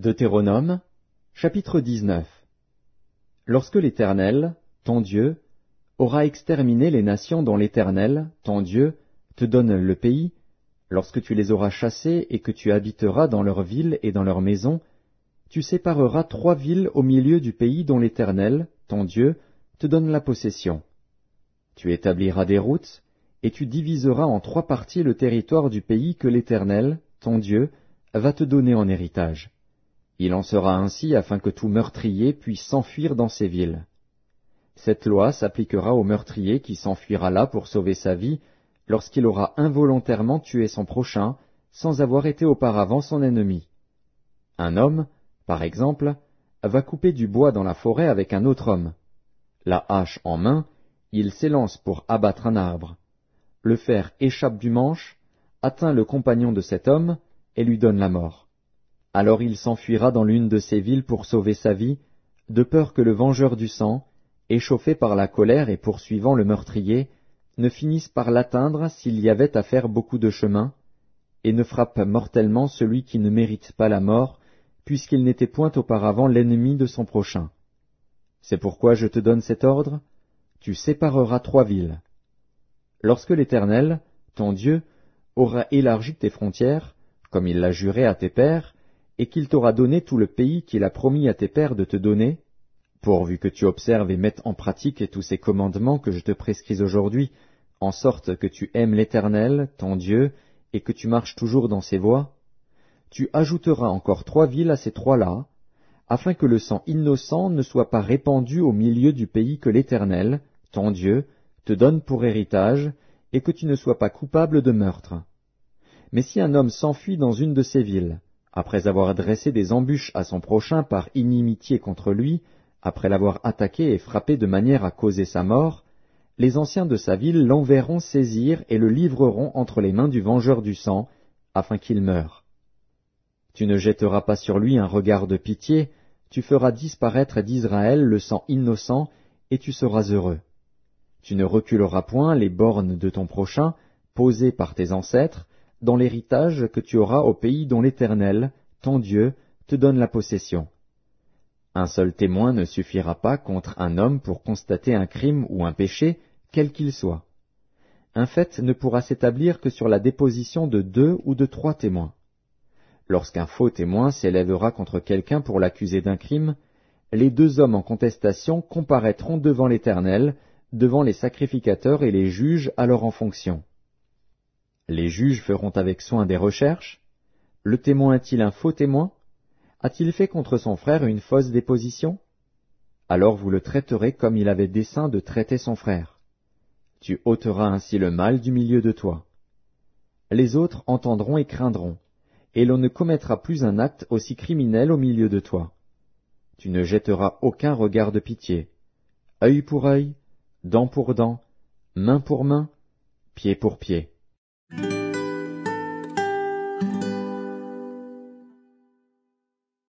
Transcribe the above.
Deutéronome, chapitre 19. Lorsque l'Éternel, ton Dieu, aura exterminé les nations dont l'Éternel, ton Dieu, te donne le pays, lorsque tu les auras chassées et que tu habiteras dans leurs villes et dans leurs maisons, tu sépareras 3 villes au milieu du pays dont l'Éternel, ton Dieu, te donne la possession. Tu établiras des routes, et tu diviseras en 3 parties le territoire du pays que l'Éternel, ton Dieu, va te donner en héritage. Il en sera ainsi afin que tout meurtrier puisse s'enfuir dans ces villes. Cette loi s'appliquera au meurtrier qui s'enfuira là pour sauver sa vie, lorsqu'il aura involontairement tué son prochain, sans avoir été auparavant son ennemi. Un homme, par exemple, va couper du bois dans la forêt avec un autre homme. La hache en main, il s'élance pour abattre un arbre. Le fer échappe du manche, atteint le compagnon de cet homme, et lui donne la mort. Alors il s'enfuira dans l'une de ces villes pour sauver sa vie, de peur que le vengeur du sang, échauffé par la colère et poursuivant le meurtrier, ne finisse par l'atteindre s'il y avait à faire beaucoup de chemin, et ne frappe mortellement celui qui ne mérite pas la mort, puisqu'il n'était point auparavant l'ennemi de son prochain. C'est pourquoi je te donne cet ordre, tu sépareras 3 villes. Lorsque l'Éternel, ton Dieu, aura élargi tes frontières, comme il l'a juré à tes pères, et qu'il t'aura donné tout le pays qu'il a promis à tes pères de te donner, pourvu que tu observes et mettes en pratique tous ces commandements que je te prescris aujourd'hui, en sorte que tu aimes l'Éternel, ton Dieu, et que tu marches toujours dans ses voies, tu ajouteras encore 3 villes à ces 3-là, afin que le sang innocent ne soit pas répandu au milieu du pays que l'Éternel, ton Dieu, te donne pour héritage, et que tu ne sois pas coupable de meurtre. Mais si un homme s'enfuit dans une de ces villes, après avoir dressé des embûches à son prochain par inimitié contre lui, après l'avoir attaqué et frappé de manière à causer sa mort, les anciens de sa ville l'enverront saisir et le livreront entre les mains du vengeur du sang, afin qu'il meure. Tu ne jetteras pas sur lui un regard de pitié, tu feras disparaître d'Israël le sang innocent, et tu seras heureux. Tu ne reculeras point les bornes de ton prochain, posées par tes ancêtres, dans l'héritage que tu auras au pays dont l'Éternel, ton Dieu, te donne la possession. Un seul témoin ne suffira pas contre un homme pour constater un crime ou un péché, quel qu'il soit. Un fait ne pourra s'établir que sur la déposition de 2 ou de 3 témoins. Lorsqu'un faux témoin s'élèvera contre quelqu'un pour l'accuser d'un crime, les 2 hommes en contestation comparaîtront devant l'Éternel, devant les sacrificateurs et les juges alors en fonction. Les juges feront avec soin des recherches. Le témoin est-il un faux témoin? A-t-il fait contre son frère une fausse déposition? Alors vous le traiterez comme il avait dessein de traiter son frère. Tu ôteras ainsi le mal du milieu de toi. Les autres entendront et craindront, et l'on ne commettra plus un acte aussi criminel au milieu de toi. Tu ne jetteras aucun regard de pitié. Œil pour œil, dent pour dent, main pour main, pied pour pied.